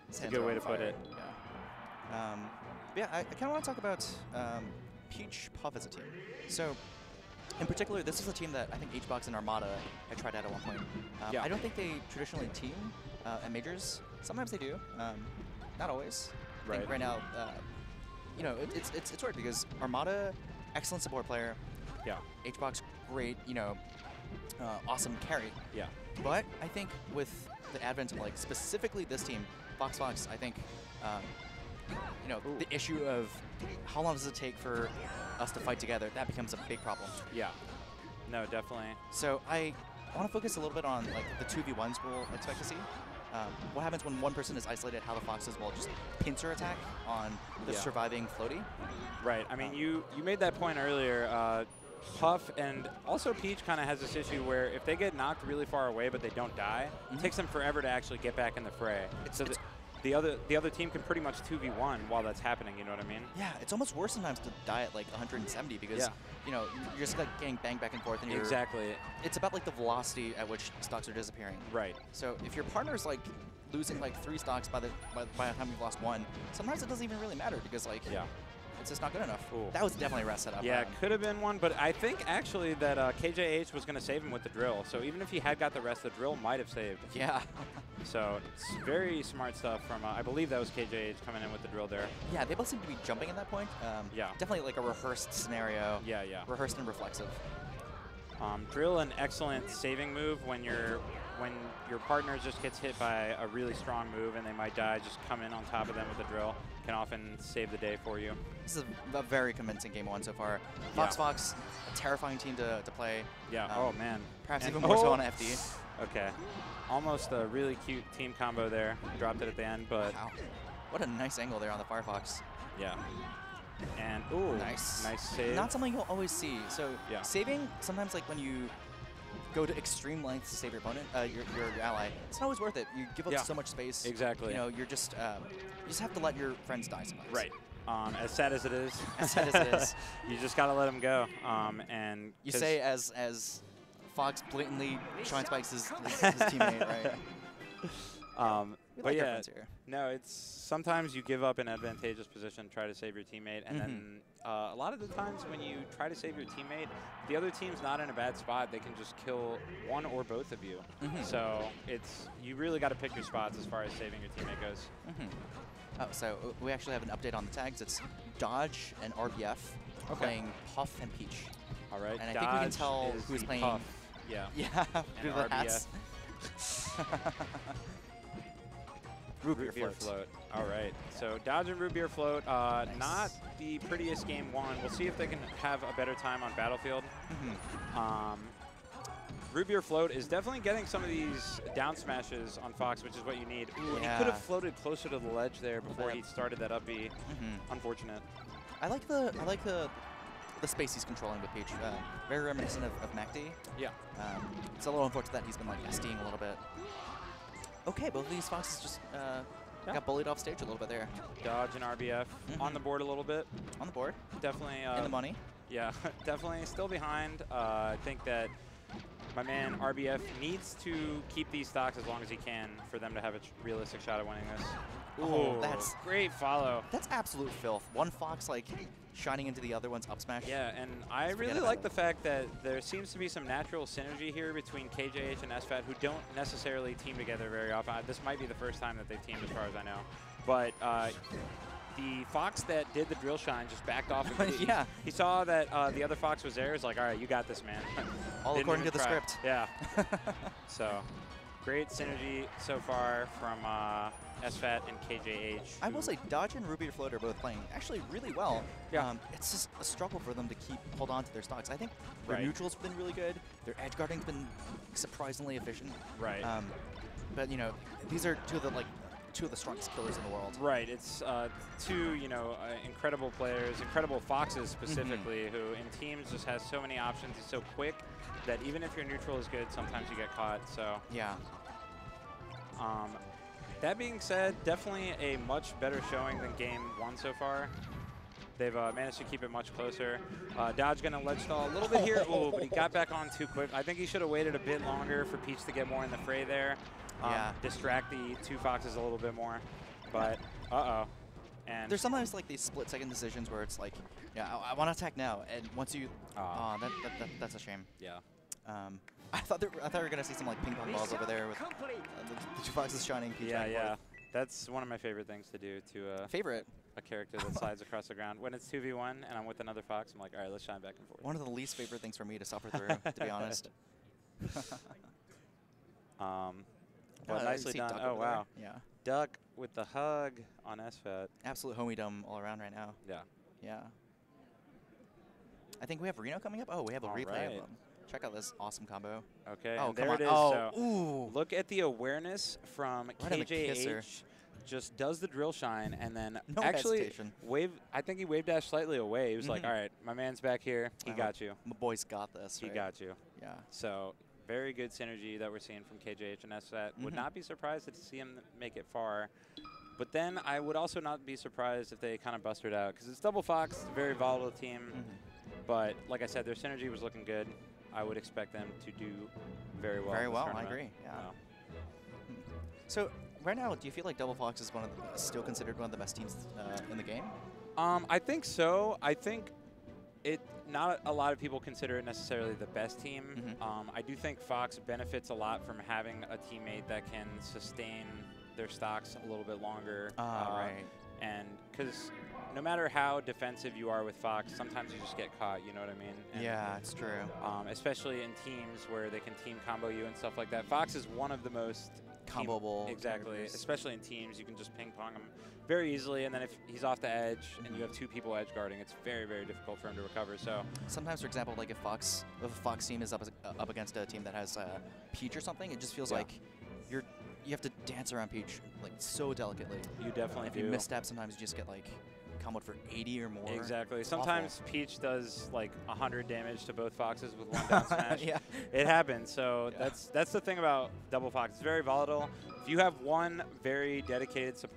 It's a good way to put it. Yeah, I kind of want to talk about Peach Puff as a team. So, in particular, this is a team that I think HBox and Armada had tried out at one point. Yeah. I don't think they traditionally team at majors. Sometimes they do, not always. I think Right. right now, you know, it's weird because Armada, excellent support player. Yeah. HBox, great, you know, awesome carry. Yeah. But I think with the advent of like specifically this team, Fox, I think, you know, the issue of how long does it take for us to fight together, that becomes a big problem. Yeah. No, definitely. So I want to focus a little bit on like the 2v1s we'll expect to see. What happens when one person is isolated, how the Foxes will just pincer attack on the Yeah. surviving floaty. Right. I mean, you made that point earlier. Puff and also Peach kind of has this issue where if they get knocked really far away but they don't die, it takes them forever to actually get back in the fray. So the other team can pretty much 2v1 while that's happening. You know what I mean? Yeah, it's almost worse sometimes to die at like 170 because Yeah. you know you're just like getting banged back and forth, and Exactly. it's about like the velocity at which stocks are disappearing. Right. So if your partner's like losing like 3 stocks by the time you've lost 1, sometimes it doesn't even really matter because like Yeah. it's just not good enough. Ooh. That was definitely a rest setup. Yeah, it could have been one, but I think actually that KJH was going to save him with the drill. So even if he had got the rest, the drill might have saved. Yeah. So it's very smart stuff from, I believe that was KJH coming in with the drill there. Yeah, they both seem to be jumping at that point. Yeah. Definitely like a rehearsed scenario. Yeah, yeah. Rehearsed and reflexive. Drill, an excellent saving move when your partner just gets hit by a really strong move and they might die. Just come in on top of them with a drill can often save the day for you. This is a very convincing game 1 so far. Yeah. Fox, a terrifying team to play. Yeah. Oh man. Perhaps And- even more so oh! on FD. Okay. Almost a really cute team combo there. Dropped it at the end, but Wow. What a nice angle there on the Firefox. yeah. And ooh, Nice. nice save. Not something you'll always see. So Yeah. saving, sometimes like when you go to extreme lengths to save your opponent, your ally, it's not always worth it. You give up Yeah. so much space. Exactly. You know, you just have to let your friends die sometimes. Right. As sad as it is. As sad as it is. You just gotta let them go. And You 'cause- say as Fox blatantly shine spikes his teammate, right? We but like our yeah, friends here. no, it's sometimes you give up an advantageous position, try to save your teammate, and then a lot of the times when you try to save your teammate, the other team's not in a bad spot. They can just kill one or both of you. So you really got to pick your spots as far as saving your teammate goes. Oh, so we actually have an update on the tags. It's Dodge and RBF playing Puff and Peach. All right. And I think we can Dodge tell is who's the playing. Puff. Yeah. Yeah, through the RBF. hats. Root beer Beer float. float. All right. So Dodge and Root Beer Float, not the prettiest game 1. We'll see if they can have a better time on Battlefield. Root Beer Float is definitely getting some of these down smashes on Fox, which is what you need. Ooh, and he could Yeah. have floated closer to the ledge there before he started that up B. Unfortunate. I like the space he's controlling with Peach. Very reminiscent of MacD. Yeah. It's a little unfortunate that he's been like SDing a little bit. Okay, both of these Foxes just got bullied off stage a little bit there. Dodge and RBF on the board a little bit. On the board, Definitely. in the money. Yeah, definitely still behind. I think that my man RBF needs to keep these stocks as long as he can for them to have a realistic shot at winning this. Oh, Ooh, that's great follow. That's absolute filth. One Fox like shining into the other one's up smash. Yeah, and I Let's forget really about like it. the fact that there seems to be some natural synergy here between KJH and SFAT, who don't necessarily team together very often. This might be the first time that they've teamed as far as I know. But the Fox that did the drill shine just backed off. Yeah. He saw that the other Fox was there. He's like, all right, you got this, man. All Didn't according to even the try. script. Yeah. So, great synergy so far from SFAT and KJH. I will say Dodge and Ruby Float are both playing actually really well. Yeah. It's just a struggle for them to hold on to their stocks. I think their Right. neutral's been really good. Their edge guarding's been surprisingly efficient. Right. But you know, these are two of the strongest killers in the world. Right, it's two, incredible players, incredible Foxes specifically, who in teams just has so many options. He's so quick that even if your neutral is good, sometimes you get caught. So, Yeah. that being said, definitely a much better showing than game 1 so far. They've managed to keep it much closer. Dodge going to ledge stall a little bit here. Oh, but he got back on too quick. I think he should have waited a bit longer for Peach to get more in the fray there. Yeah. Distract the two Foxes a little bit more. but uh-oh. And There's sometimes like these split-second decisions where it's like, yeah, I want to attack now, and once you, that's a shame. yeah. I thought we were gonna see some like ping pong balls over there with the two foxes shining. Peach Yeah, back and yeah. forth. That's one of my favorite things to do to Favorite. a character that slides across the ground. When it's 2v1 and I'm with another fox, I'm like, all right, let's shine back and forth. One of the least favorite things for me to suffer through, to be honest. But nicely see done. Duck Oh, over there. wow. Yeah. Duck with the hug on SFAT. Absolute homie-dom all around right now. Yeah. Yeah. I think we have Reno coming up. Oh, we have a All replay right. of them. Check out this awesome combo. Okay, Oh, and come there on. it is. Oh, So ooh. look at the awareness from Right on the kisser. KJH. Just does the drill shine and then No actually hesitation. I think he wave dashed slightly away. He was like, all right, my man's back here. He got you. My boy's got this. He right? got you. Yeah. So very good synergy that we're seeing from KJH and SFAT. Would not be surprised to see him make it far. But then I would also not be surprised if they kind of busted out because it's Double Fox, it's a very volatile team. But like I said, their synergy was looking good. I would expect them to do very well. Very in this well, I tournament. agree. Yeah. So right now, do you feel like Double Fox is still considered one of the best teams in the game? I think so. I think not a lot of people consider it necessarily the best team. I do think Fox benefits a lot from having a teammate that can sustain their stocks a little bit longer. Right. And because no matter how defensive you are with Fox, sometimes you just get caught, you know what I mean? And, Yeah, it's true. especially in teams where they can team combo you and stuff like that. Fox is one of the most Comboable exactly, characters. especially in teams. You can just ping pong him very easily, and then if he's off the edge and you have two people edge guarding, it's very, very difficult for him to recover. So Sometimes, for example, like if a Fox team is up against a team that has Peach or something, it just feels like you have to dance around Peach like so delicately. you definitely If do. you misstep, sometimes you just get like comboed for 80 or more. Exactly. It's Sometimes Peach does like 100 damage to both Foxes with one down smash. Yeah. It happens. So that's the thing about Double Fox. It's very volatile. If you have one very dedicated support